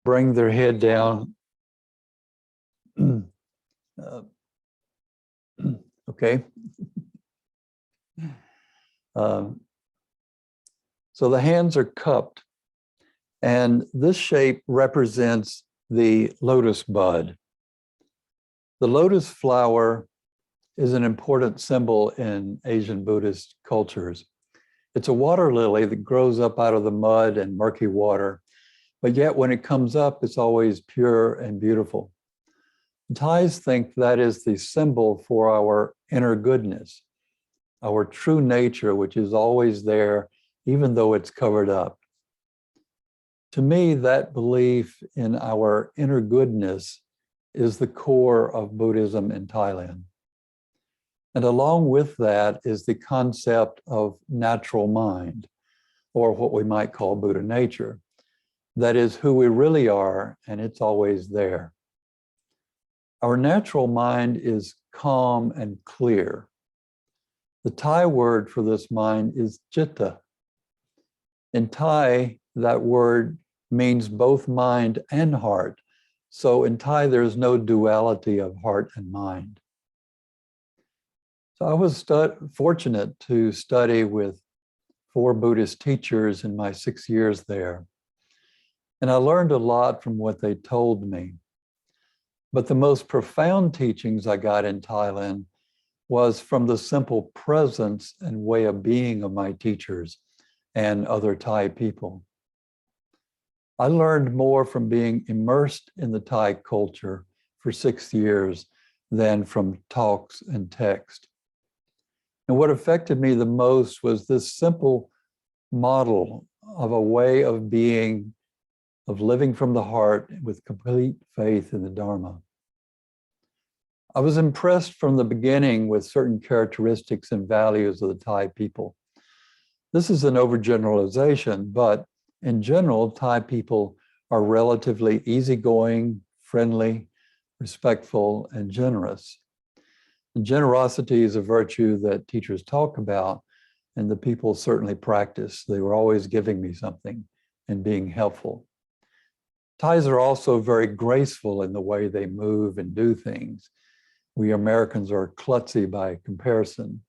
bring their head down. Okay. So the hands are cupped, and this shape represents the lotus bud. The lotus flower is an important symbol in Asian Buddhist cultures. It's a water lily that grows up out of the mud and murky water, but yet when it comes up, it's always pure and beautiful. Thais think that is the symbol for our inner goodness, our true nature, which is always there, even though it's covered up. To me, that belief in our inner goodness is the core of Buddhism in Thailand. And along with that is the concept of natural mind, or what we might call Buddha nature. That is who we really are, and it's always there. Our natural mind is calm and clear. The Thai word for this mind is citta. In Thai, that word means both mind and heart. So in Thai, there's no duality of heart and mind. So I was fortunate to study with 4 Buddhist teachers in my 6 years there. And I learned a lot from what they told me. But the most profound teachings I got in Thailand was from the simple presence and way of being of my teachers and other Thai people. I learned more from being immersed in the Thai culture for 6 years than from talks and text. And what affected me the most was this simple model of a way of being, of living from the heart with complete faith in the Dharma. I was impressed from the beginning with certain characteristics and values of the Thai people. This is an overgeneralization, but in general, Thai people are relatively easygoing, friendly, respectful, and generous. And generosity is a virtue that teachers talk about, and the people certainly practice. They were always giving me something and being helpful. Thais are also very graceful in the way they move and do things. We Americans are klutzy by comparison.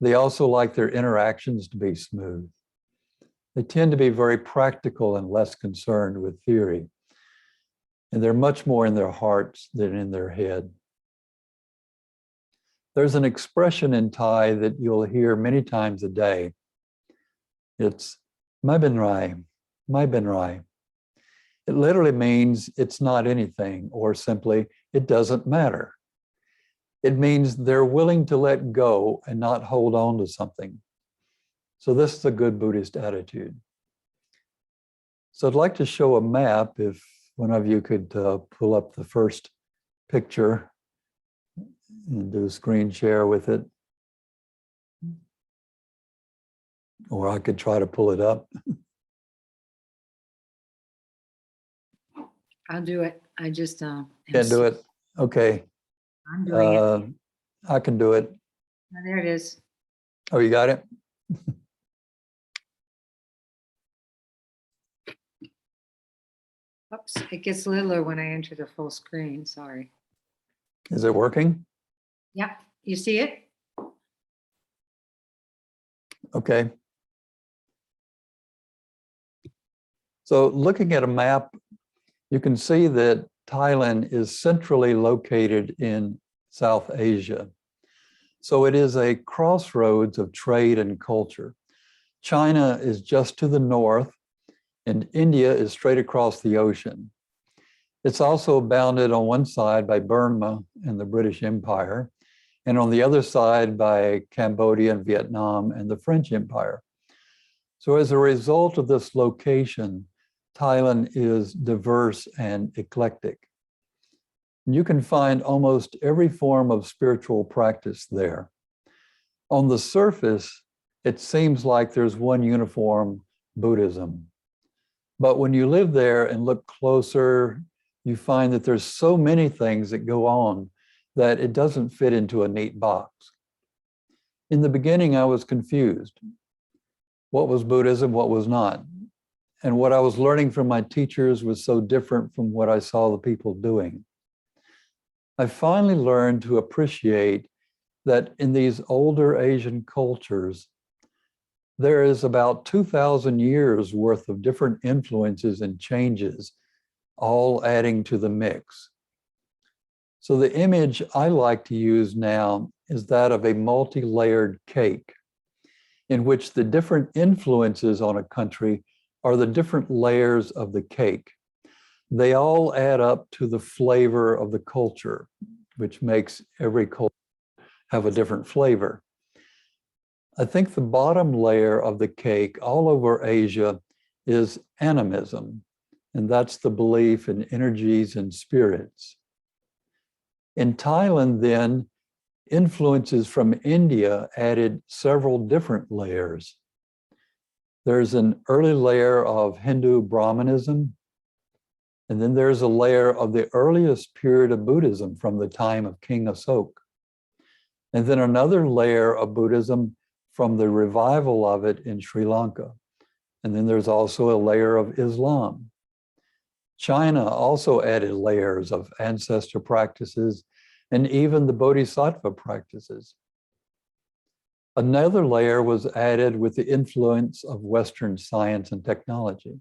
They also like their interactions to be smooth. They tend to be very practical and less concerned with theory. And they're much more in their hearts than in their head. There's an expression in Thai that you'll hear many times a day. It's mai ben rai, mai ben rai. It literally means it's not anything, or simply, it doesn't matter. It means they're willing to let go and not hold on to something. So this is a good Buddhist attitude. So I'd like to show a map, if one of you could pull up the first picture and do a screen share with it. Or I could try to pull it up. I'll do it. I just Can't do it? Okay. I'm doing it. I can do it. Oh, there it is. Oh, you got it? Oops, it gets littler when I enter the full screen. Sorry. Is it working? Yep. You see it? Okay. So looking at a map, you can see that Thailand is centrally located in South Asia. So it is a crossroads of trade and culture. China is just to the north, and India is straight across the ocean. It's also bounded on one side by Burma and the British Empire, and on the other side by Cambodia and Vietnam and the French Empire. So as a result of this location, Thailand is diverse and eclectic. You can find almost every form of spiritual practice there. On the surface, it seems like there's one uniform Buddhism. But when you live there and look closer, you find that there's so many things that go on that it doesn't fit into a neat box. In the beginning, I was confused. What was Buddhism, what was not? And what I was learning from my teachers was so different from what I saw the people doing. I finally learned to appreciate that in these older Asian cultures, there is about 2,000 years worth of different influences and changes, all adding to the mix. So the image I like to use now is that of a multi-layered cake, in which the different influences on a country are the different layers of the cake. They all add up to the flavor of the culture, which makes every culture have a different flavor. I think the bottom layer of the cake all over Asia is animism, and that's the belief in energies and spirits. In Thailand, then, influences from India added several different layers. There's an early layer of Hindu Brahmanism, and then there's a layer of the earliest period of Buddhism from the time of King Asok. And then another layer of Buddhism from the revival of it in Sri Lanka. And then there's also a layer of Islam. China also added layers of ancestor practices and even the Bodhisattva practices. Another layer was added with the influence of Western science and technology.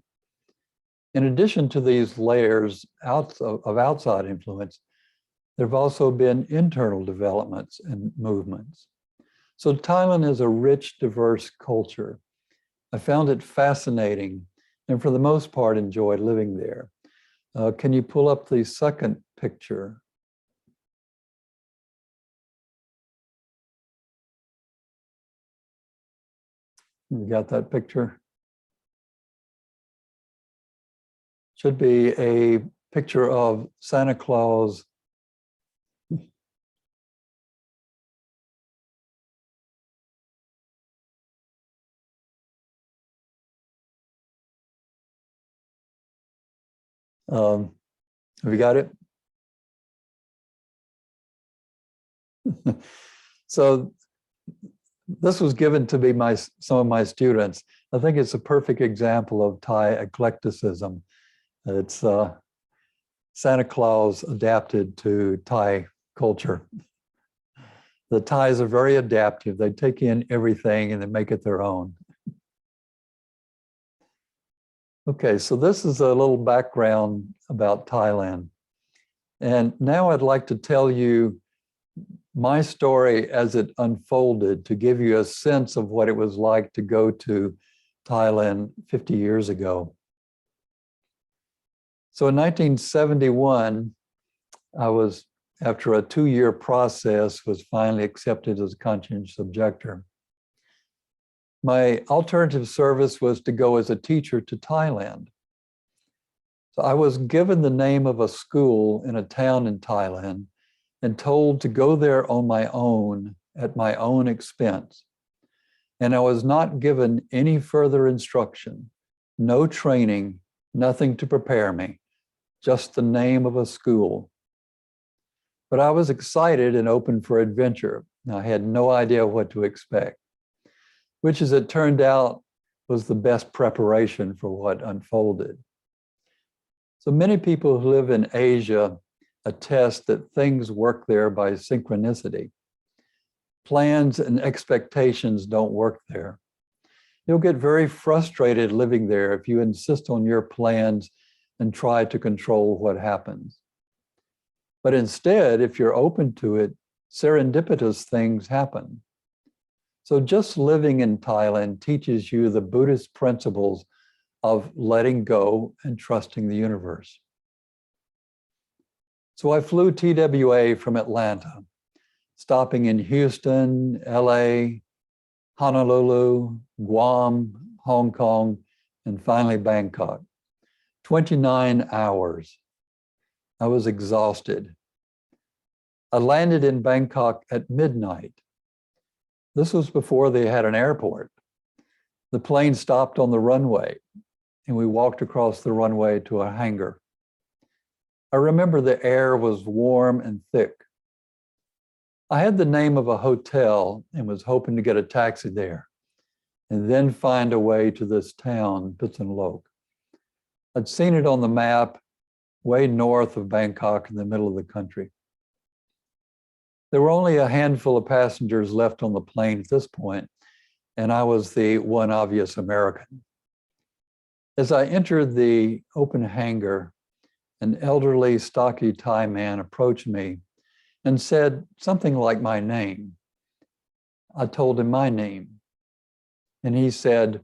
In addition to these layers of outside influence, there have also been internal developments and movements. So Thailand is a rich, diverse culture. I found it fascinating and for the most part enjoyed living there. Can you pull up the second picture? You got that picture? Should be a picture of Santa Claus. Have you got it? So this was given to be some of my students. I think it's a perfect example of Thai eclecticism. It's Santa Claus adapted to Thai culture. The Thais are very adaptive. They take in everything and they make it their own. Okay, so this is a little background about Thailand. And now I'd like to tell you my story as it unfolded to give you a sense of what it was like to go to Thailand 50 years ago. So in 1971, I was, after a 2-year process, was finally accepted as a conscientious objector. My alternative service was to go as a teacher to Thailand. So I was given the name of a school in a town in Thailand and told to go there on my own at my own expense. And I was not given any further instruction, no training, nothing to prepare me, just the name of a school. But I was excited and open for adventure. I had no idea what to expect, which, as it turned out, was the best preparation for what unfolded. So many people who live in Asia attest that things work there by synchronicity. Plans and expectations don't work there. You'll get very frustrated living there if you insist on your plans and try to control what happens. But instead, if you're open to it, serendipitous things happen. So just living in Thailand teaches you the Buddhist principles of letting go and trusting the universe. So I flew TWA from Atlanta, stopping in Houston, LA, Honolulu, Guam, Hong Kong, and finally Bangkok. 29 hours. I was exhausted. I landed in Bangkok at midnight. This was before they had an airport. The plane stopped on the runway, and we walked across the runway to a hangar. I remember the air was warm and thick. I had the name of a hotel and was hoping to get a taxi there and then find a way to this town, Pitsanlok. I'd seen it on the map way north of Bangkok in the middle of the country. There were only a handful of passengers left on the plane at this point, and I was the one obvious American. As I entered the open hangar, an elderly, stocky Thai man approached me and said something like my name. I told him my name, and he said,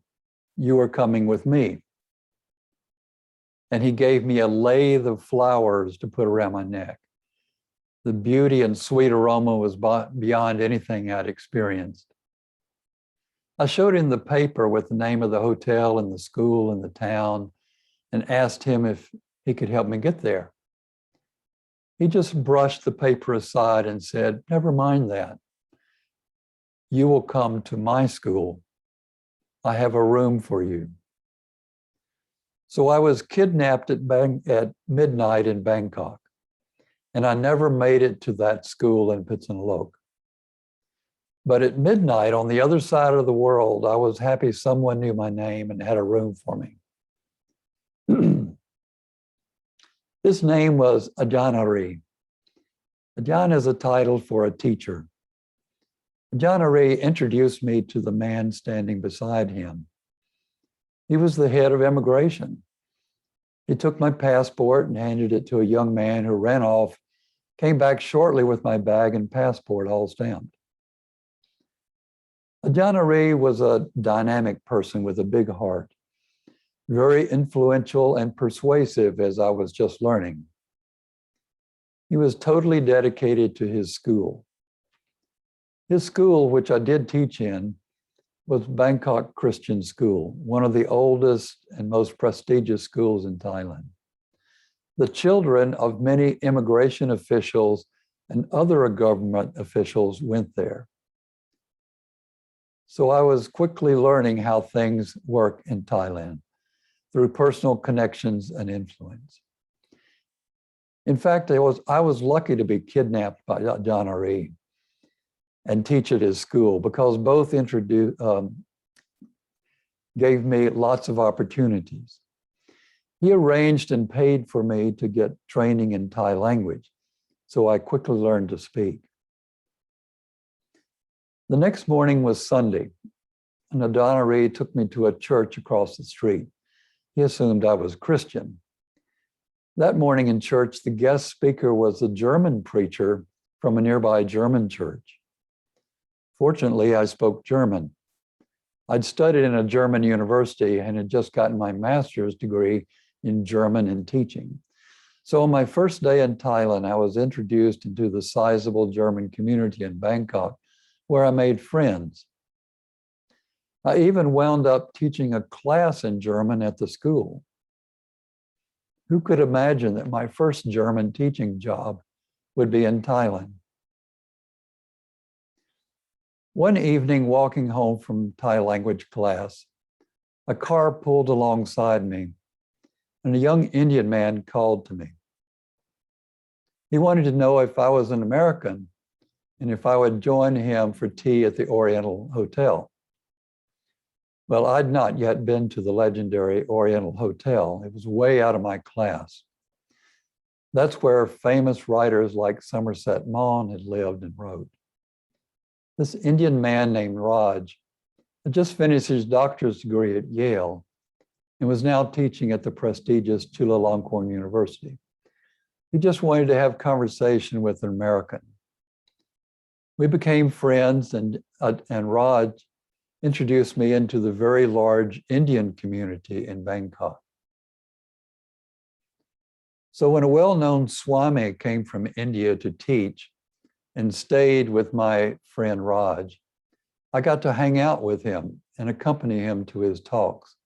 "You are coming with me." And he gave me a lathe of flowers to put around my neck. The beauty and sweet aroma was beyond anything I'd experienced. I showed him the paper with the name of the hotel and the school and the town and asked him if he could help me get there. He just brushed the paper aside and said, "Never mind that. You will come to my school. I have a room for you." So I was kidnapped at midnight in Bangkok, and I never made it to that school in Pitsanulok. But at midnight on the other side of the world, I was happy someone knew my name and had a room for me. His name was Ajanari. Ajan is a title for a teacher. Ajanari introduced me to the man standing beside him. He was the head of immigration. He took my passport and handed it to a young man who ran off, came back shortly with my bag and passport all stamped. Ajanari was a dynamic person with a big heart, very influential and persuasive, as I was just learning. He was totally dedicated to his school. His school, which I did teach in, was Bangkok Christian School, one of the oldest and most prestigious schools in Thailand. The children of many immigration officials and other government officials went there. So I was quickly learning how things work in Thailand through personal connections and influence. In fact, I was lucky to be kidnapped by John R.E. and teach at his school, because both gave me lots of opportunities. He arranged and paid for me to get training in Thai language, so I quickly learned to speak. The next morning was Sunday, and Adonari took me to a church across the street. He assumed I was Christian. That morning in church, the guest speaker was a German preacher from a nearby German church. Fortunately, I spoke German. I'd studied in a German university and had just gotten my master's degree in German and teaching. So on my first day in Thailand, I was introduced into the sizable German community in Bangkok, where I made friends. I even wound up teaching a class in German at the school. Who could imagine that my first German teaching job would be in Thailand? One evening, walking home from Thai language class, a car pulled alongside me, and a young Indian man called to me. He wanted to know if I was an American and if I would join him for tea at the Oriental Hotel. Well, I'd not yet been to the legendary Oriental Hotel. It was way out of my class. That's where famous writers like Somerset Maugham had lived and wrote. This Indian man named Raj had just finished his doctor's degree at Yale and was now teaching at the prestigious Chulalongkorn University. He just wanted to have conversation with an American. We became friends, and Raj introduced me into the very large Indian community in Bangkok. So when a well-known Swami came from India to teach and stayed with my friend Raj, I got to hang out with him and accompany him to his talks.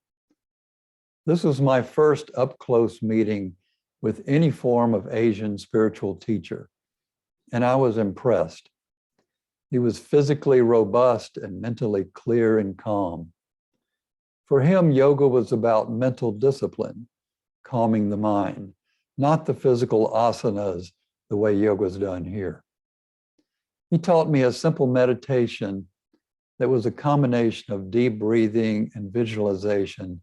This was my first up-close meeting with any form of Asian spiritual teacher, and I was impressed. He was physically robust and mentally clear and calm. For him, yoga was about mental discipline, calming the mind, not the physical asanas the way yoga is done here. He taught me a simple meditation that was a combination of deep breathing and visualization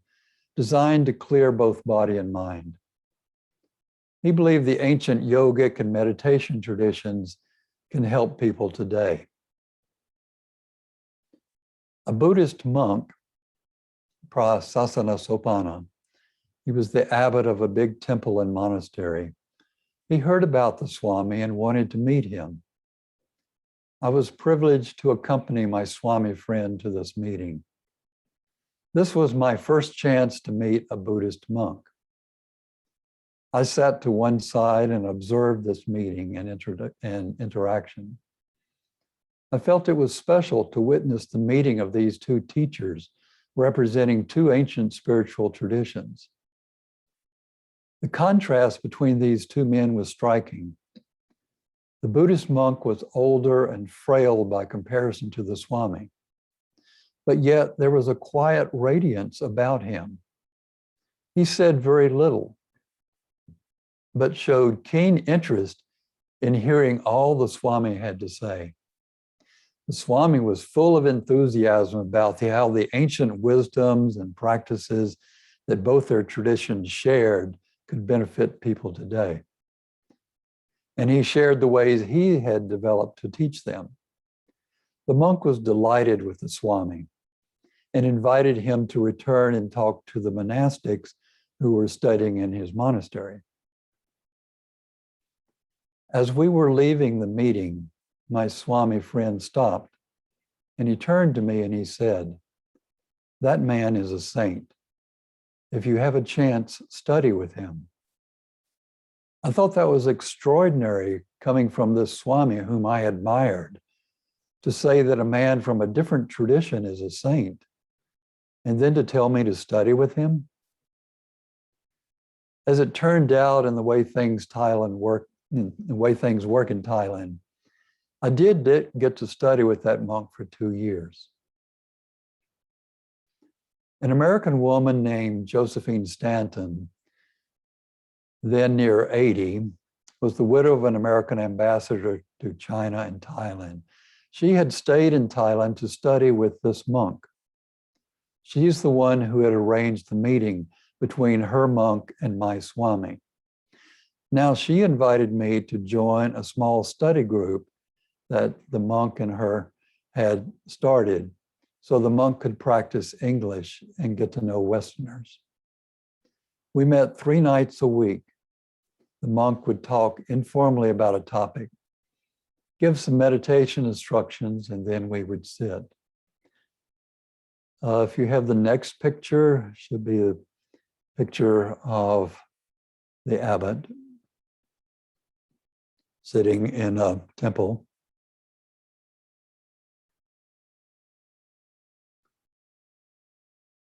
designed to clear both body and mind. He believed the ancient yogic and meditation traditions can help people today. A Buddhist monk, Prasasana Sopana, he was the abbot of a big temple and monastery. He heard about the Swami and wanted to meet him. I was privileged to accompany my Swami friend to this meeting. This was my first chance to meet a Buddhist monk. I sat to one side and observed this meeting and interaction. I felt it was special to witness the meeting of these two teachers representing two ancient spiritual traditions. The contrast between these two men was striking. The Buddhist monk was older and frail by comparison to the Swami, but yet there was a quiet radiance about him. He said very little, but showed keen interest in hearing all the Swami had to say. The Swami was full of enthusiasm about how the ancient wisdoms and practices that both their traditions shared could benefit people today. And he shared the ways he had developed to teach them. The monk was delighted with the Swami and invited him to return and talk to the monastics who were studying in his monastery. As we were leaving the meeting, my Swami friend stopped and he turned to me and he said, "That man is a saint. If you have a chance, study with him." I thought that was extraordinary coming from this Swami whom I admired, to say that a man from a different tradition is a saint, and then to tell me to study with him. As it turned out, in the way things work in Thailand, I did get to study with that monk for 2 years. An American woman named Josephine Stanton, then near 80, was the widow of an American ambassador to China and Thailand. She had stayed in Thailand to study with this monk. She's the one who had arranged the meeting between her monk and my Swami. Now she invited me to join a small study group that the monk and her had started, so the monk could practice English and get to know Westerners. We met 3 nights a week. The monk would talk informally about a topic, give some meditation instructions, and then we would sit. If you have the next picture, it should be a picture of the abbot sitting in a temple.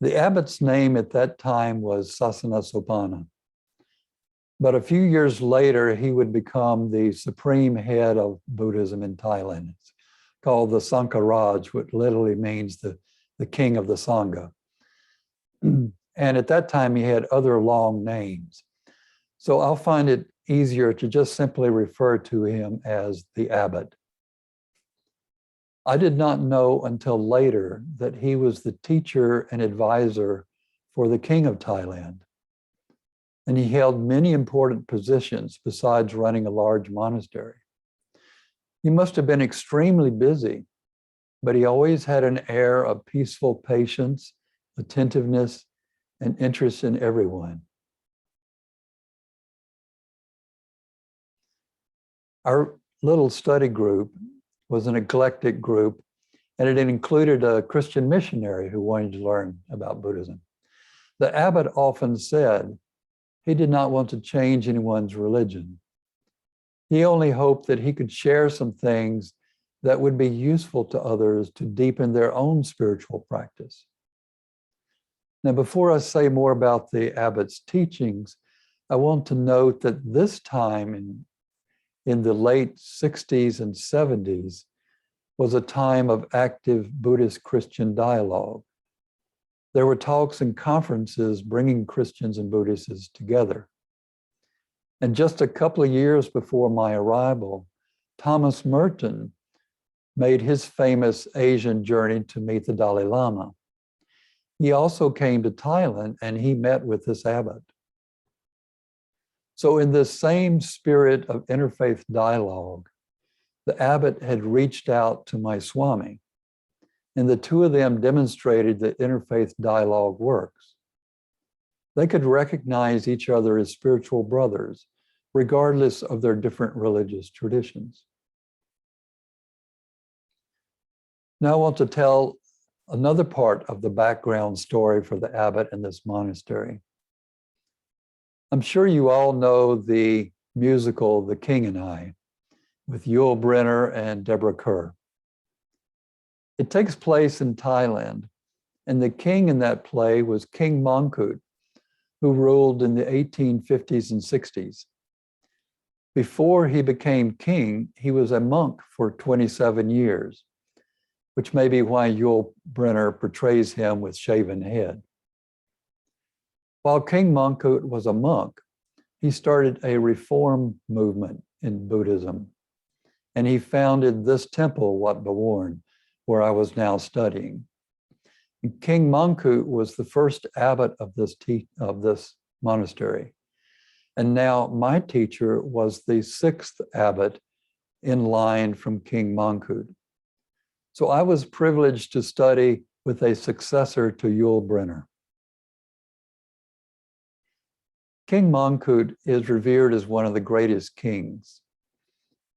The abbot's name at that time was Sasana Sopana. But a few years later, he would become the supreme head of Buddhism in Thailand. It's called the Sankaraj, which literally means the king of the Sangha. And at that time, he had other long names. So I'll find it easier to just simply refer to him as the abbot. I did not know until later that he was the teacher and advisor for the king of Thailand. And he held many important positions besides running a large monastery. He must have been extremely busy, but he always had an air of peaceful patience, attentiveness, and interest in everyone. Our little study group was an eclectic group, and it included a Christian missionary who wanted to learn about Buddhism. The abbot often said he did not want to change anyone's religion. He only hoped that he could share some things that would be useful to others to deepen their own spiritual practice. Now, before I say more about the abbot's teachings, I want to note that this time in the late 60s and 70s was a time of active Buddhist-Christian dialogue. There were talks and conferences bringing Christians and Buddhists together. And just a couple of years before my arrival, Thomas Merton made his famous Asian journey to meet the Dalai Lama. He also came to Thailand and he met with this abbot. So in this same spirit of interfaith dialogue, the abbot had reached out to my Swami, and the two of them demonstrated that interfaith dialogue works. They could recognize each other as spiritual brothers, regardless of their different religious traditions. Now I want to tell another part of the background story for the abbot in this monastery. I'm sure you all know the musical The King and I, with Yul Brynner and Deborah Kerr. It takes place in Thailand, and the king in that play was King Mongkut, who ruled in the 1850s and 60s. Before he became king, he was a monk for 27 years, which may be why Yul Brynner portrays him with shaven head. While King Mongkut was a monk, he started a reform movement in Buddhism, and he founded this temple, Wat Baworn, where I was now studying. And King Mongkut was the first abbot of this monastery. And now my teacher was the sixth abbot in line from King Mongkut. So I was privileged to study with a successor to Yul Brynner. King Mongkut is revered as one of the greatest kings.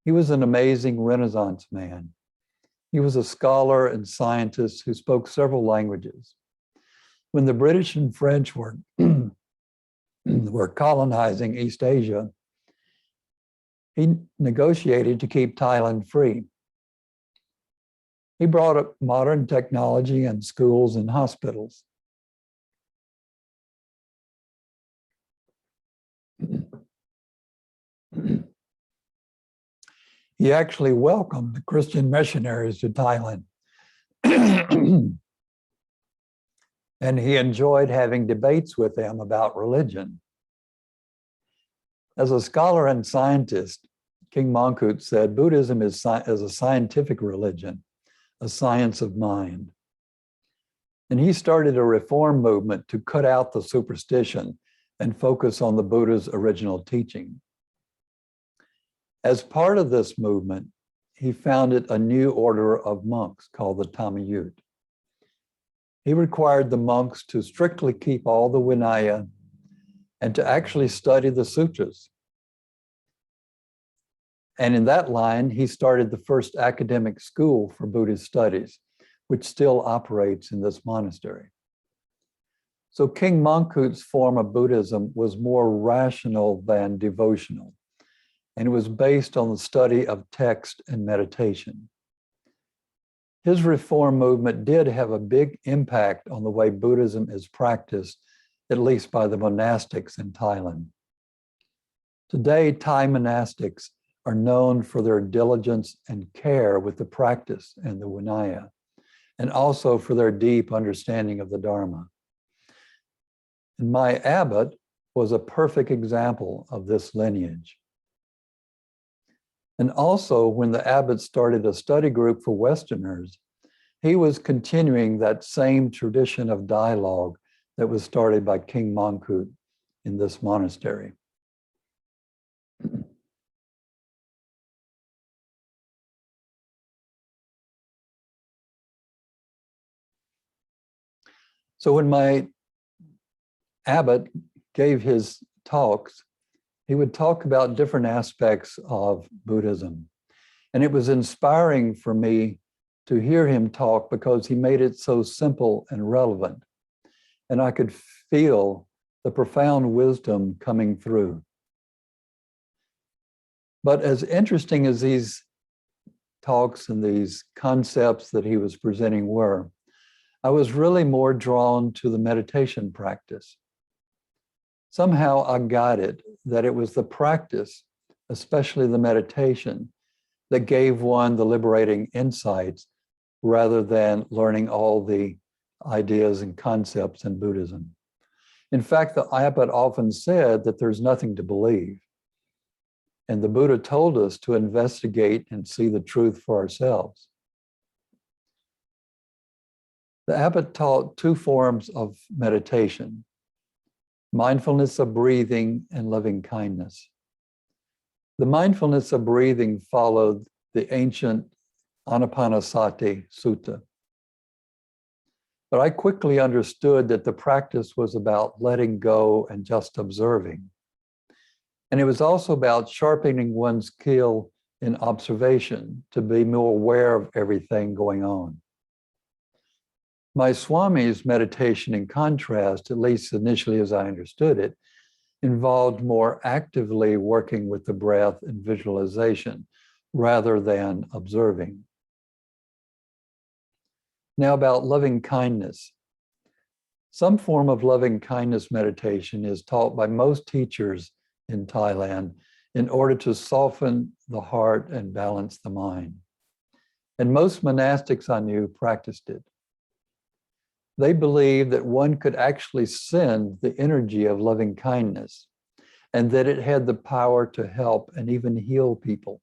He was an amazing Renaissance man. He was a scholar and scientist who spoke several languages. When the British and French were colonizing East Asia, he negotiated to keep Thailand free. He brought up modern technology and schools and hospitals. He actually welcomed the Christian missionaries to Thailand. And he enjoyed having debates with them about religion. As a scholar and scientist, King Mongkut said, Buddhism is a scientific religion, a science of mind. And he started a reform movement to cut out the superstition and focus on the Buddha's original teaching. As part of this movement, he founded a new order of monks called the Tamayut. He required the monks to strictly keep all the Vinaya and to actually study the sutras. And in that line, he started the first academic school for Buddhist studies, which still operates in this monastery. So King Mongkut's form of Buddhism was more rational than devotional, and it was based on the study of text and meditation. His reform movement did have a big impact on the way Buddhism is practiced, at least by the monastics in Thailand. Today, Thai monastics are known for their diligence and care with the practice and the Vinaya, and also for their deep understanding of the Dharma. And my abbot was a perfect example of this lineage. And also, when the abbot started a study group for Westerners, he was continuing that same tradition of dialogue that was started by King Mongkut in this monastery. So when my abbot gave his talks, he would talk about different aspects of Buddhism. And it was inspiring for me to hear him talk because he made it so simple and relevant. And I could feel the profound wisdom coming through. But as interesting as these talks and these concepts that he was presenting were, I was really more drawn to the meditation practice. Somehow I got it that it was the practice, especially the meditation, that gave one the liberating insights rather than learning all the ideas and concepts in Buddhism. In fact, the abbot often said that there's nothing to believe. And the Buddha told us to investigate and see the truth for ourselves. The abbot taught two forms of meditation: mindfulness of breathing and loving kindness. The mindfulness of breathing followed the ancient Anapanasati Sutta. But I quickly understood that the practice was about letting go and just observing. And it was also about sharpening one's skill in observation to be more aware of everything going on. My Swami's meditation, in contrast, at least initially as I understood it, involved more actively working with the breath and visualization rather than observing. Now about loving kindness. Some form of loving kindness meditation is taught by most teachers in Thailand in order to soften the heart and balance the mind. And most monastics I knew practiced it. They believed that one could actually send the energy of loving kindness and that it had the power to help and even heal people.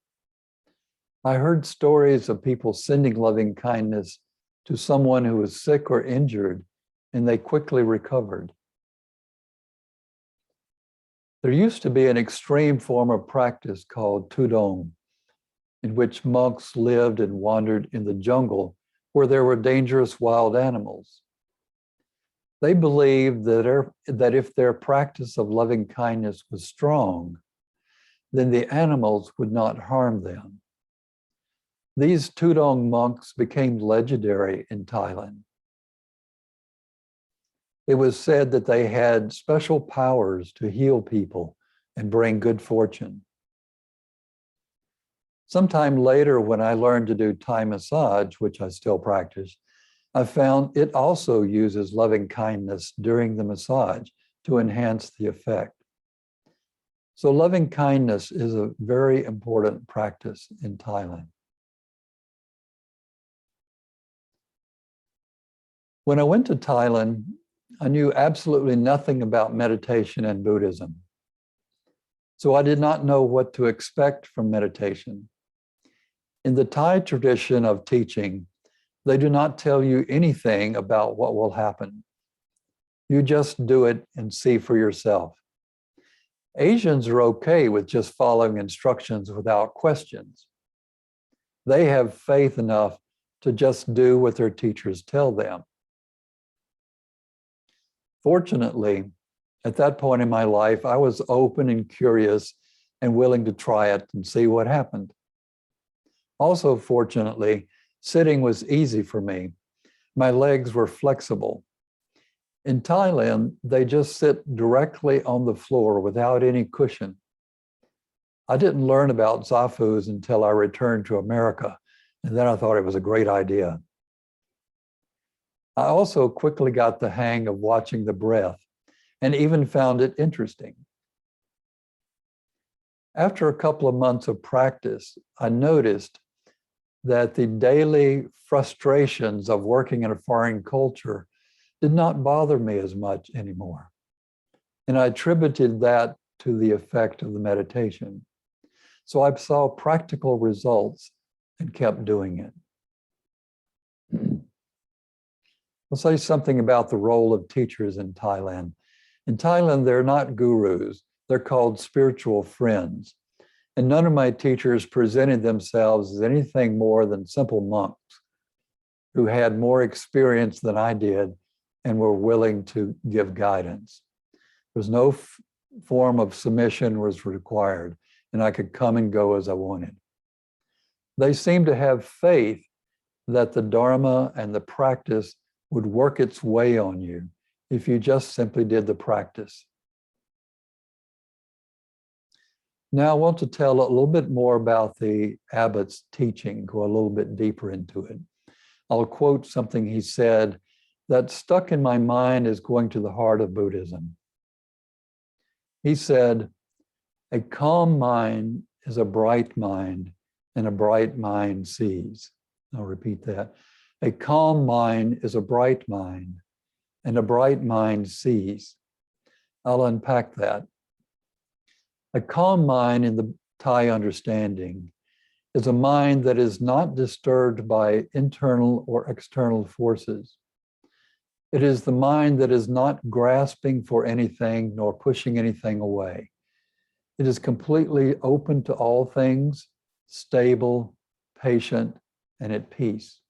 I heard stories of people sending loving kindness to someone who was sick or injured, and they quickly recovered. There used to be an extreme form of practice called Tudong, in which monks lived and wandered in the jungle where there were dangerous wild animals. They believed that if their practice of loving kindness was strong, then the animals would not harm them. These Tudong monks became legendary in Thailand. It was said that they had special powers to heal people and bring good fortune. Sometime later, when I learned to do Thai massage, which I still practice, I found it also uses loving kindness during the massage to enhance the effect. So loving kindness is a very important practice in Thailand. When I went to Thailand, I knew absolutely nothing about meditation and Buddhism. So I did not know what to expect from meditation. In the Thai tradition of teaching, they do not tell you anything about what will happen. You just do it and see for yourself. Asians are okay with just following instructions without questions. They have faith enough to just do what their teachers tell them. Fortunately, at that point in my life, I was open and curious and willing to try it and see what happened. Also, fortunately, sitting was easy for me. My legs were flexible. In Thailand, they just sit directly on the floor without any cushion. I didn't learn about zafus until I returned to America, and then I thought it was a great idea. I also quickly got the hang of watching the breath and even found it interesting. After a couple of months of practice, I noticed that the daily frustrations of working in a foreign culture did not bother me as much anymore. And I attributed that to the effect of the meditation. So I saw practical results and kept doing it. I'll say something about the role of teachers in Thailand. In Thailand, they're not gurus. They're called spiritual friends. And none of my teachers presented themselves as anything more than simple monks who had more experience than I did and were willing to give guidance. There was no form of submission was required, and I could come and go as I wanted. They seemed to have faith that the Dharma and the practice would work its way on you if you just simply did the practice. Now I want to tell a little bit more about the abbot's teaching, go a little bit deeper into it. I'll quote something he said that stuck in my mind as going to the heart of Buddhism. He said, "A calm mind is a bright mind, and a bright mind sees." I'll repeat that. A calm mind is a bright mind, and a bright mind sees. I'll unpack that. A calm mind in the Thai understanding is a mind that is not disturbed by internal or external forces. It is the mind that is not grasping for anything nor pushing anything away. It is completely open to all things, stable, patient, and at peace.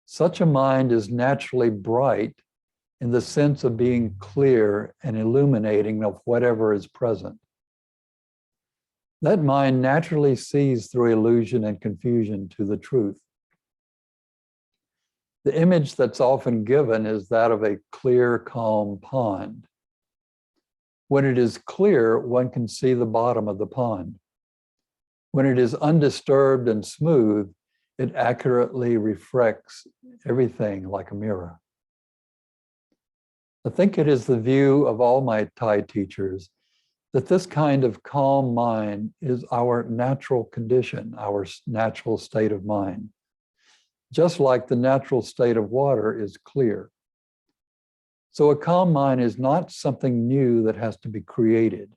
Such a mind is naturally bright in the sense of being clear and illuminating of whatever is present. That mind naturally sees through illusion and confusion to the truth. The image that's often given is that of a clear, calm pond. When it is clear, one can see the bottom of the pond. When it is undisturbed and smooth, it accurately reflects everything like a mirror. I think it is the view of all my Thai teachers that this kind of calm mind is our natural condition, our natural state of mind, just like the natural state of water is clear. So a calm mind is not something new that has to be created.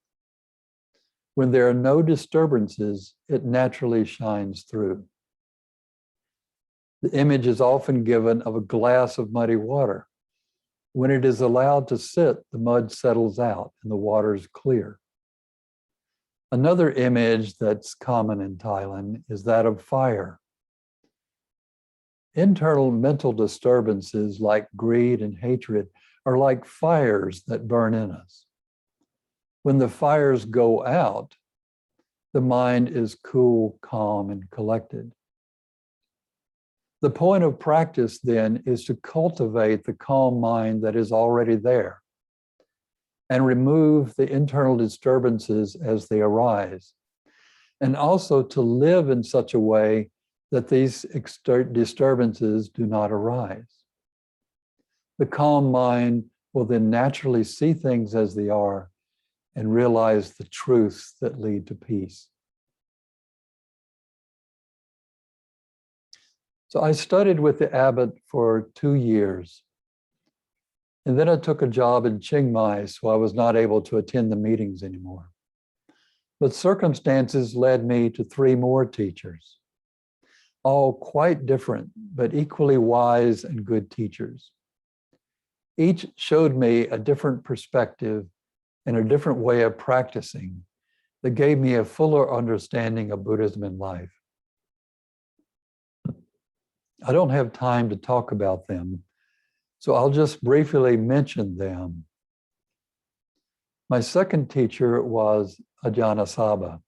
When there are no disturbances, it naturally shines through. The image is often given of a glass of muddy water. When it is allowed to sit, the mud settles out and the water is clear. Another image that's common in Thailand is that of fire. Internal mental disturbances like greed and hatred are like fires that burn in us. When the fires go out, the mind is cool, calm, and collected. The point of practice then is to cultivate the calm mind that is already there and remove the internal disturbances as they arise, and also to live in such a way that these disturbances do not arise. The calm mind will then naturally see things as they are and realize the truths that lead to peace. So I studied with the abbot for 2 years. And then I took a job in Chiang Mai, so I was not able to attend the meetings anymore. But circumstances led me to 3 more teachers, all quite different, but equally wise and good teachers. Each showed me a different perspective and a different way of practicing that gave me a fuller understanding of Buddhism and life. I don't have time to talk about them, so I'll just briefly mention them. My second teacher was Ajahn Asaba.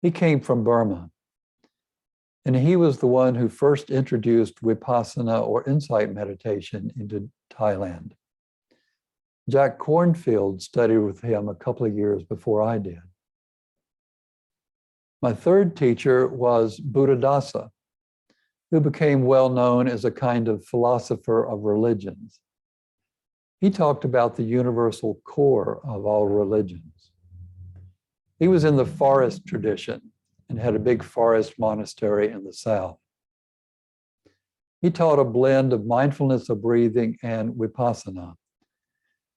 He came from Burma, and he was the one who first introduced Vipassana or insight meditation into Thailand. Jack Cornfield studied with him a couple of years before I did. My third teacher was Buddhadasa, who became well known as a kind of philosopher of religions. He talked about the universal core of all religions. He was in the forest tradition and had a big forest monastery in the south. He taught a blend of mindfulness of breathing and vipassana.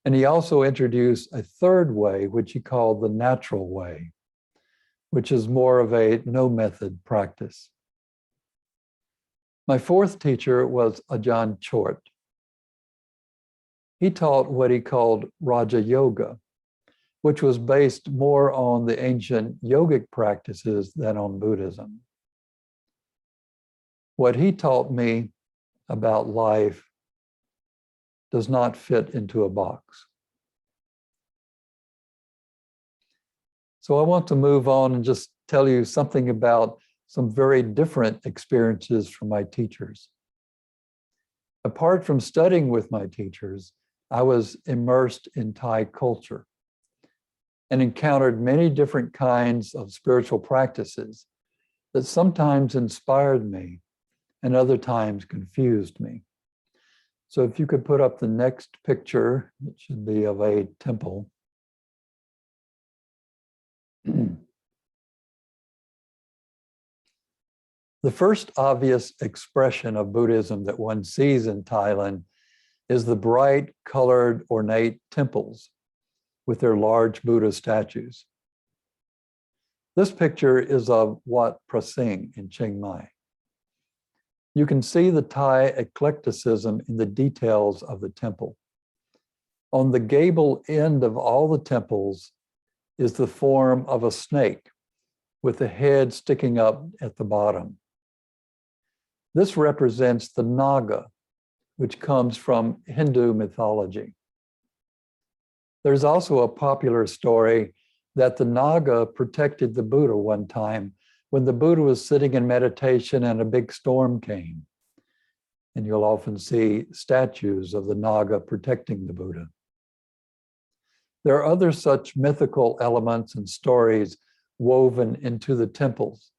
And he also introduced a third way, which he called the natural way, which is more of a no-method practice. My fourth teacher was Ajahn Chort. He taught what he called Raja Yoga, which was based more on the ancient yogic practices than on Buddhism. What he taught me about life does not fit into a box. So I want to move on and just tell you something about some very different experiences from my teachers. Apart from studying with my teachers, I was immersed in Thai culture and encountered many different kinds of spiritual practices that sometimes inspired me and other times confused me. So if you could put up the next picture, it should be of a temple. The first obvious expression of Buddhism that one sees in Thailand is the bright, colored, ornate temples with their large Buddha statues. This picture is of Wat Prasing in Chiang Mai. You can see the Thai eclecticism in the details of the temple. On the gable end of all the temples is the form of a snake with the head sticking up at the bottom. This represents the Naga, which comes from Hindu mythology. There's also a popular story that the Naga protected the Buddha one time when the Buddha was sitting in meditation and a big storm came. And you'll often see statues of the Naga protecting the Buddha. There are other such mythical elements and stories woven into the temples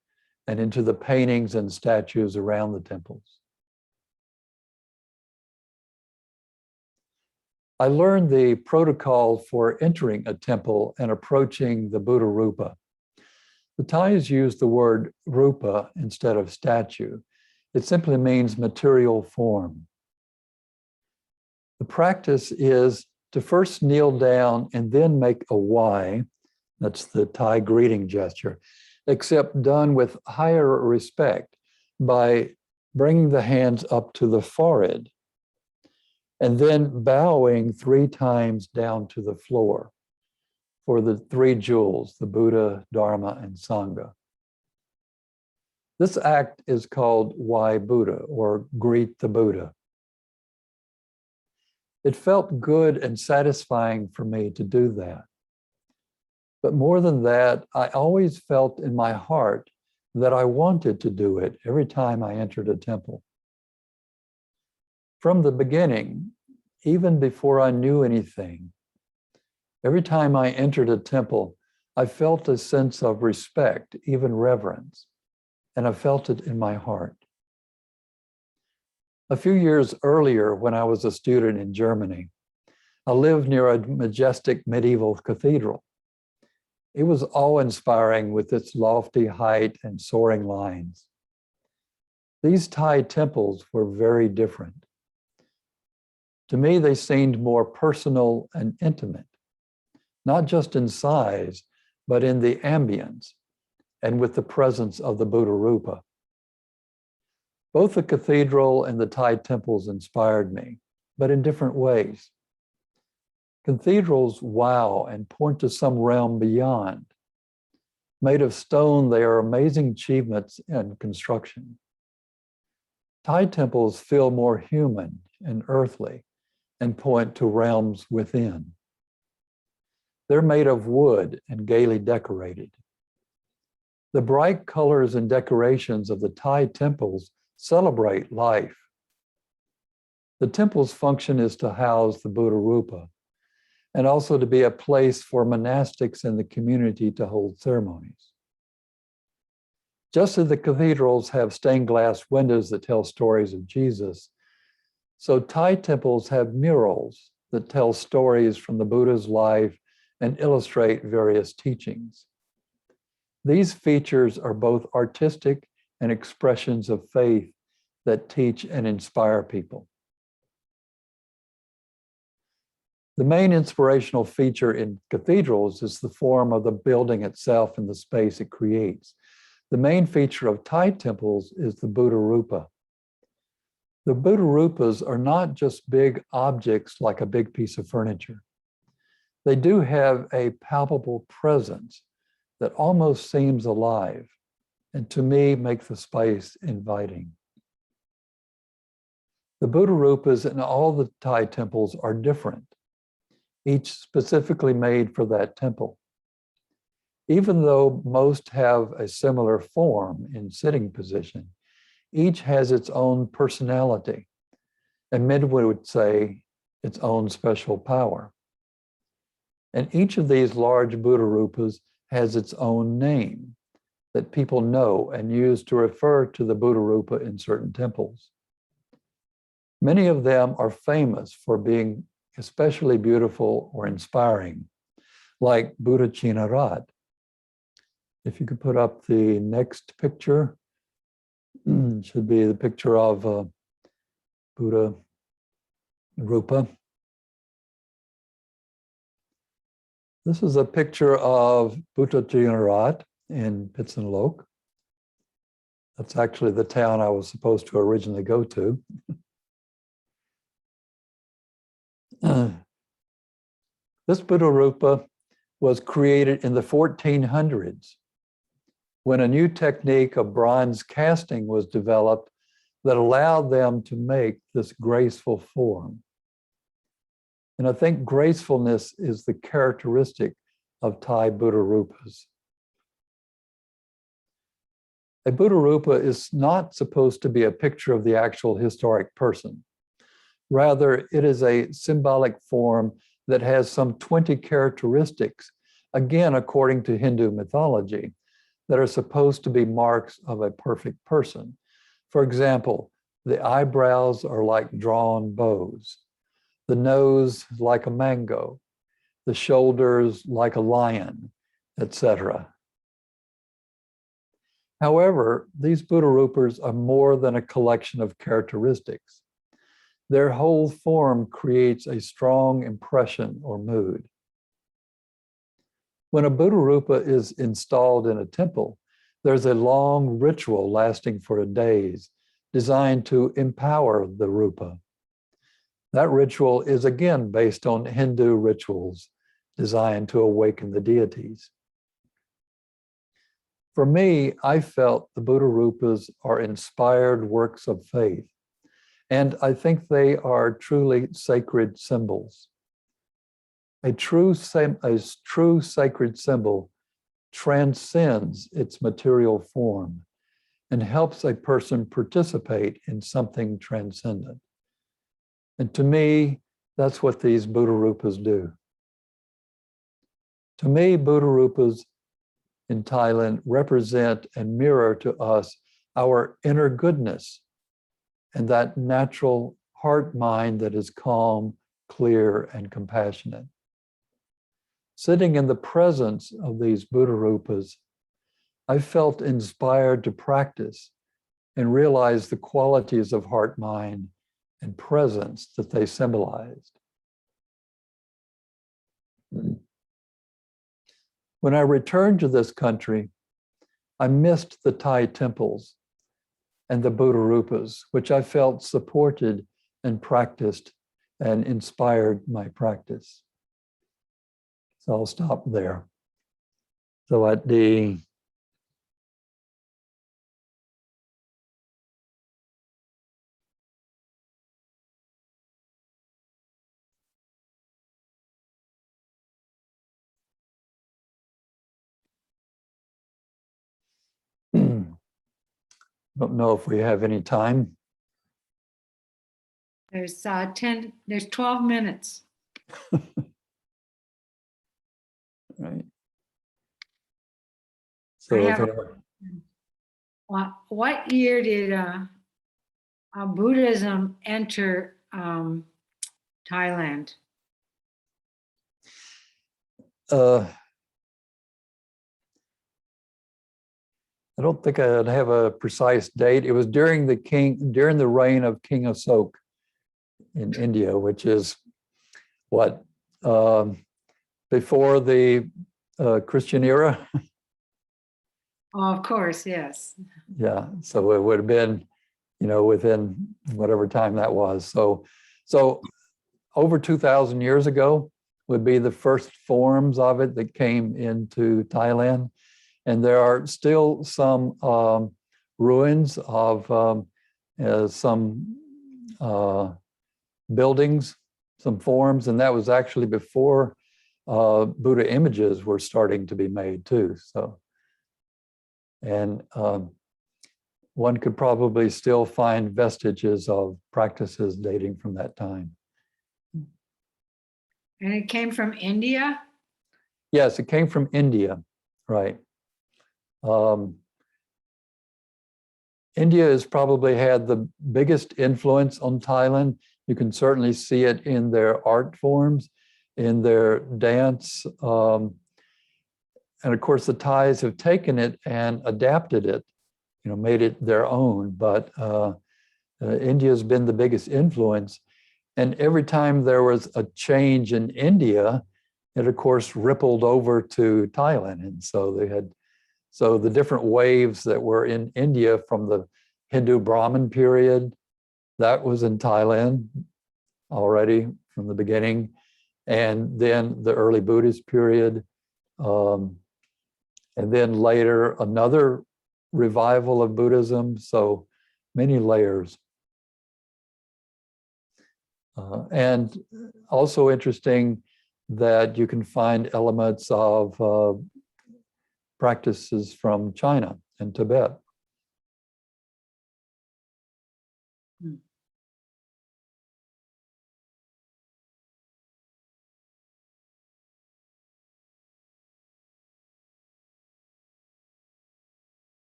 and into the paintings and statues around the temples. I learned the protocol for entering a temple and approaching the Buddha Rupa. The Thais use the word rupa instead of statue. It simply means material form. The practice is to first kneel down and then make a Y, that's the Thai greeting gesture, except done with higher respect by bringing the hands up to the forehead and then bowing 3 times down to the floor for the 3 jewels, the Buddha, Dharma, and Sangha. This act is called Why Buddha, or Greet the Buddha. It felt good and satisfying for me to do that. But more than that, I always felt in my heart that I wanted to do it every time I entered a temple. From the beginning, even before I knew anything, every time I entered a temple, I felt a sense of respect, even reverence, and I felt it in my heart. A few years earlier, when I was a student in Germany, I lived near a majestic medieval cathedral. It was awe-inspiring with its lofty height and soaring lines. These Thai temples were very different. To me, they seemed more personal and intimate, not just in size, but in the ambience and with the presence of the Buddha Rupa. Both the cathedral and the Thai temples inspired me, but in different ways. Cathedrals wow and point to some realm beyond. Made of stone, they are amazing achievements in construction. Thai temples feel more human and earthly and point to realms within. They're made of wood and gaily decorated. The bright colors and decorations of the Thai temples celebrate life. The temple's function is to house the Buddha Rupa and also to be a place for monastics in the community to hold ceremonies. Just as the cathedrals have stained glass windows that tell stories of Jesus, so Thai temples have murals that tell stories from the Buddha's life and illustrate various teachings. These features are both artistic and expressions of faith that teach and inspire people. The main inspirational feature in cathedrals is the form of the building itself and the space it creates. The main feature of Thai temples is the Buddha Rupa. The Buddha Rupas are not just big objects like a big piece of furniture. They do have a palpable presence that almost seems alive, and to me, make the space inviting. The Buddha Rupas in all the Thai temples are different, each specifically made for that temple. Even though most have a similar form in sitting position, each has its own personality, and many would say its own special power. And each of these large Buddha Rupas has its own name that people know and use to refer to the Buddha Rupa in certain temples. Many of them are famous for being especially beautiful or inspiring, like Buddha Chinarat. If you could put up the next picture, it should be the picture of Buddha Rupa. This is a picture of Buddha Chinarat in Pitsanlok. That's actually the town I was supposed to originally go to. This Buddha Rupa was created in the 1400s when a new technique of bronze casting was developed that allowed them to make this graceful form. And I think gracefulness is the characteristic of Thai Buddha Rupas. A Buddha Rupa is not supposed to be a picture of the actual historic person. Rather, it is a symbolic form that has some 20 characteristics, again, according to Hindu mythology, that are supposed to be marks of a perfect person. For example, the eyebrows are like drawn bows, the nose like a mango, the shoulders like a lion, etc. However, these Buddha Rupas are more than a collection of characteristics. Their whole form creates a strong impression or mood. When a Buddha Rupa is installed in a temple, there's a long ritual lasting for days designed to empower the Rupa. That ritual is again based on Hindu rituals designed to awaken the deities. For me, I felt the Buddha Rupas are inspired works of faith, and I think they are truly sacred symbols. A true sacred symbol transcends its material form and helps a person participate in something transcendent. And to me, that's what these Buddha Rupas do. To me, Buddha Rupas in Thailand represent and mirror to us our inner goodness and that natural heart mind that is calm, clear, and compassionate. Sitting in the presence of these Buddha Rupas, I felt inspired to practice and realize the qualities of heart, mind, and presence that they symbolized. When I returned to this country, I missed the Thai temples and the Buddha Rupas, which I felt supported and practiced and inspired my practice. So I'll stop there. Sawadee. Don't know if we have any time. There's 12 minutes. Right. So what year did Buddhism enter Thailand? I don't think I'd have a precise date. It was during the reign of King Asok in India, which is what, before the Christian era? Oh, of course, yes. Yeah, so it would have been, within whatever time that was. So over 2,000 years ago would be the first forms of it that came into Thailand. And there are still some ruins of some buildings, some forms, and that was actually before Buddha images were starting to be made too. So, and one could probably still find vestiges of practices dating from that time. And it came from India? Yes, it came from India, right. India has probably had the biggest influence on Thailand. You can certainly see it in their art forms, in their dance. And of course, the Thais have taken it and adapted it, made it their own. But India has been the biggest influence. And every time there was a change in India, it of course rippled over to Thailand. And so they had So the different waves that were in India from the Hindu Brahmin period, that was in Thailand already from the beginning. And then the early Buddhist period. And then later, another revival of Buddhism. So many layers. And also interesting that you can find elements of practices from China and Tibet.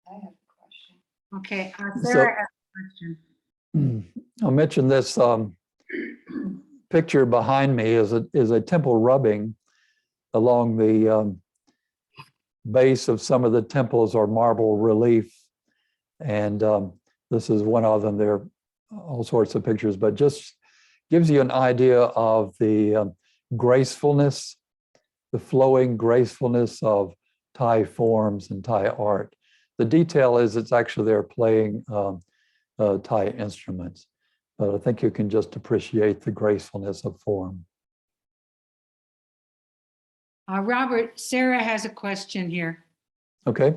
I have a question. Okay, Sarah has a question. I'll mention this picture behind me is a temple rubbing along the base of some of the temples or marble relief. And this is one of them. There are all sorts of pictures, but just gives you an idea of the gracefulness, the flowing gracefulness of Thai forms and Thai art. The detail is it's actually they're playing Thai instruments, but I think you can just appreciate the gracefulness of form. Robert, Sarah has a question here. Okay.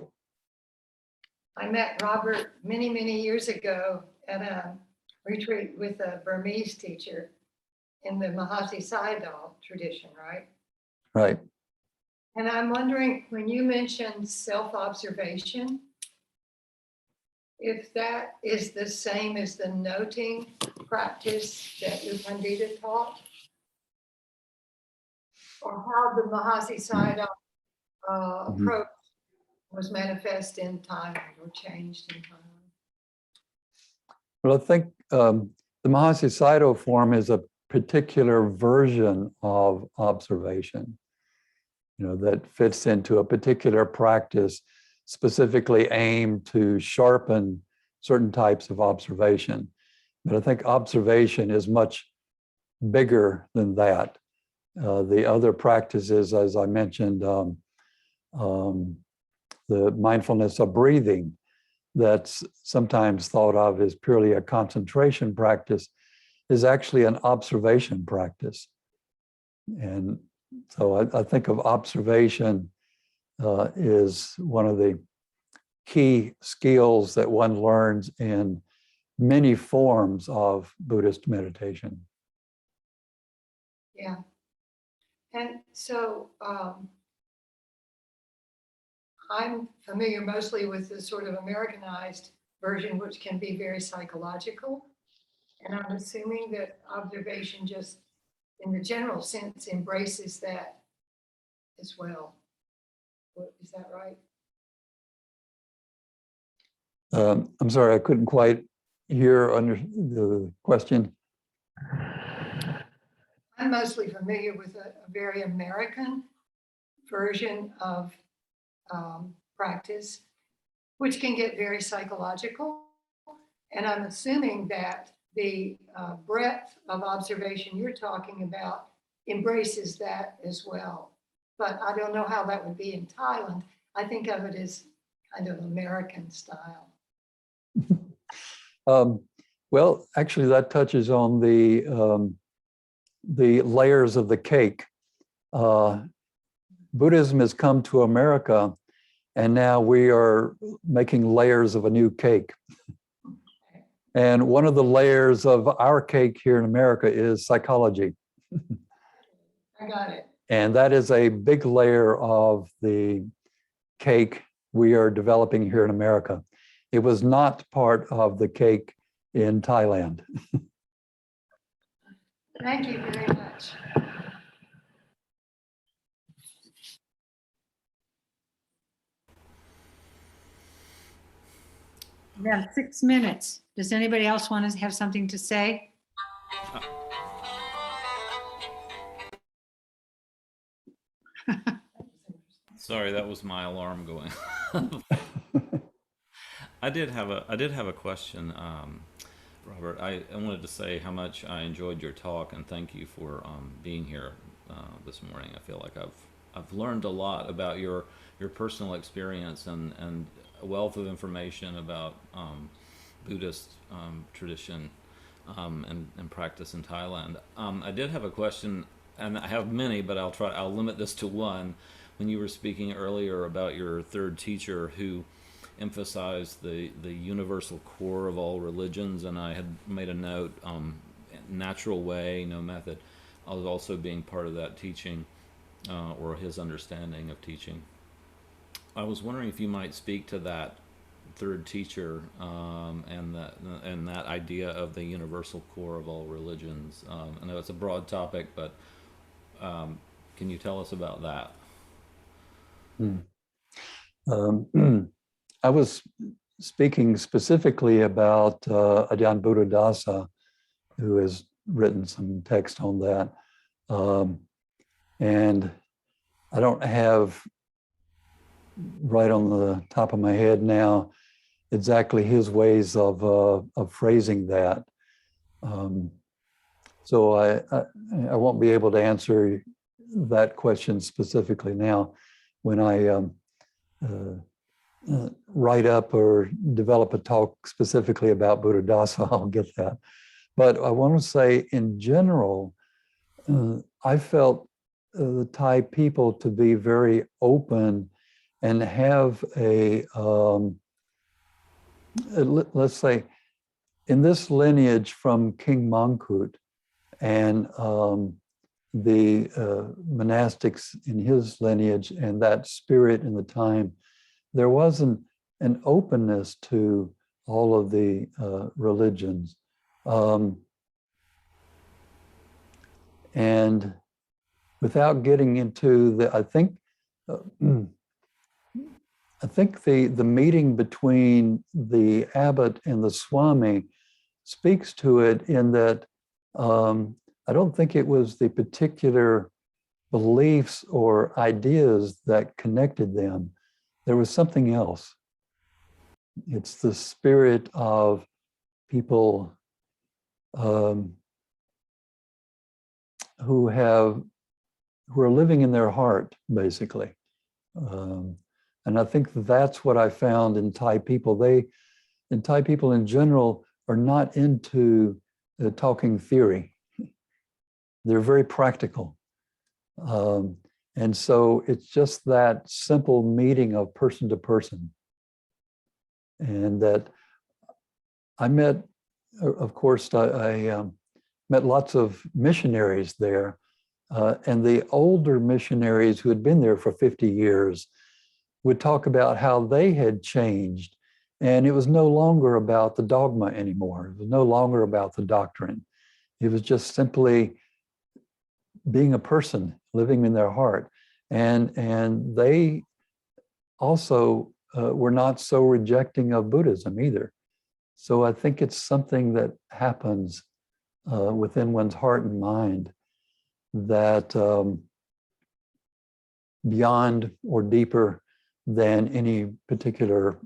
I met Robert many, many years ago at a retreat with a Burmese teacher in the Mahasi Sayadaw tradition, right? Right. And I'm wondering, when you mentioned self-observation, if that is the same as the noting practice that U Pandita taught, or how the Mahasi Sayadaw approach was manifest in Thailand or changed in Thailand. Well, I think the Mahasi Sayadaw form is a particular version of observation, that fits into a particular practice specifically aimed to sharpen certain types of observation. But I think observation is much bigger than that. The other practices, as I mentioned, the mindfulness of breathing, that's sometimes thought of as purely a concentration practice, is actually an observation practice. And so I think of observation is one of the key skills that one learns in many forms of Buddhist meditation. Yeah. And so I'm familiar mostly with the sort of Americanized version, which can be very psychological. And I'm assuming that observation just in the general sense embraces that as well. Is that right? I'm sorry, I couldn't quite hear under the question. I'm mostly familiar with a very American version of practice, which can get very psychological. And I'm assuming that the breadth of observation you're talking about embraces that as well. But I don't know how that would be in Thailand. I think of it as kind of American style. Well, actually, that touches on the layers of the cake. Buddhism has come to America, and now we are making layers of a new cake. And one of the layers of our cake here in America is psychology. I got it. And that is a big layer of the cake we are developing here in America. It was not part of the cake in Thailand. Thank you very much. We have 6 minutes. Does anybody else want to have something to say? Sorry, that was my alarm going. I did have a question, Robert. I wanted to say how much I enjoyed your talk and thank you for being here this morning. I feel like I've learned a lot about your personal experience and a wealth of information about Buddhist tradition and practice in Thailand. I did have a question, and I have many, but I'll limit this to one. When you were speaking earlier about your third teacher who emphasized the universal core of all religions, and I had made a note, natural way, no method, I was also being part of that teaching, or his understanding of teaching. I was wondering if you might speak to that third teacher, and that idea of the universal core of all religions. I know it's a broad topic, but can you tell us about that? I was speaking specifically about Ajahn Buddhadasa, who has written some text on that. And I don't have right on the top of my head now exactly his ways of phrasing that. So I won't be able to answer that question specifically now. When I write up or develop a talk specifically about Buddhadasa, I'll get that. But I want to say in general, I felt the Thai people to be very open and have let's say, in this lineage from King Mongkut and the monastics in his lineage and that spirit in the time, there wasn't an openness to all of the religions. And without getting into the, I think the meeting between the abbot and the Swami speaks to it in that I don't think it was the particular beliefs or ideas that connected them. There was something else. It's the spirit of people who are living in their heart, basically. And I think that's what I found in Thai people. Thai people in general are not into talking theory. They're very practical. And so it's just that simple meeting of person to person. And that I met, of course, I met lots of missionaries there. And the older missionaries who had been there for 50 years would talk about how they had changed. And it was no longer about the dogma anymore. It was no longer about the doctrine. It was just simply being a person, living in their heart. And they also were not so rejecting of Buddhism either. So I think it's something that happens within one's heart and mind that beyond or deeper than any particular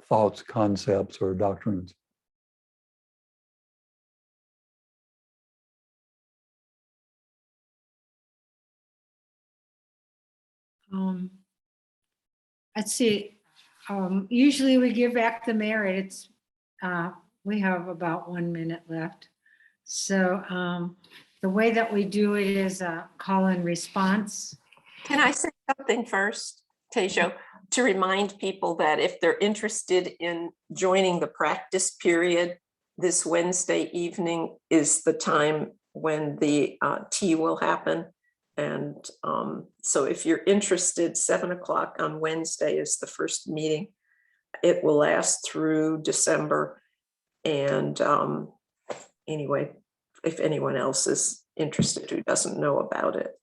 thoughts, concepts, or doctrines. Let's see. Usually we give back the merit. It's we have about 1 minute left. So the way that we do it is call and response. Can I say something first, Tejo, to remind people that if they're interested in joining the practice period, this Wednesday evening is the time when the tea will happen. And so if you're interested, 7 o'clock on Wednesday is the first meeting. It will last through December. And anyway, if anyone else is interested who doesn't know about it.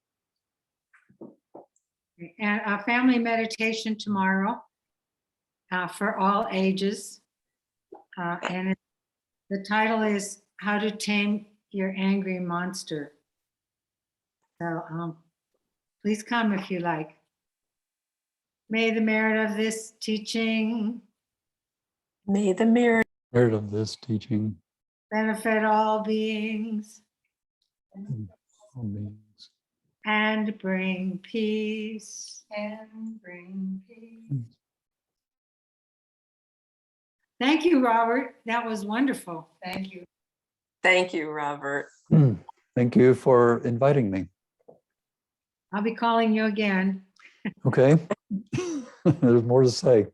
And a family meditation tomorrow for all ages. And the title is How to Tame Your Angry Monster. So please come if you like. May the merit of this teaching. May the merit Of this teaching. Benefit all beings. All beings. and bring peace. and bring peace. Thank you, Robert. That was wonderful. Thank you. Thank you, Robert. Thank you for inviting me. I'll be calling you again. Okay. There's more to say.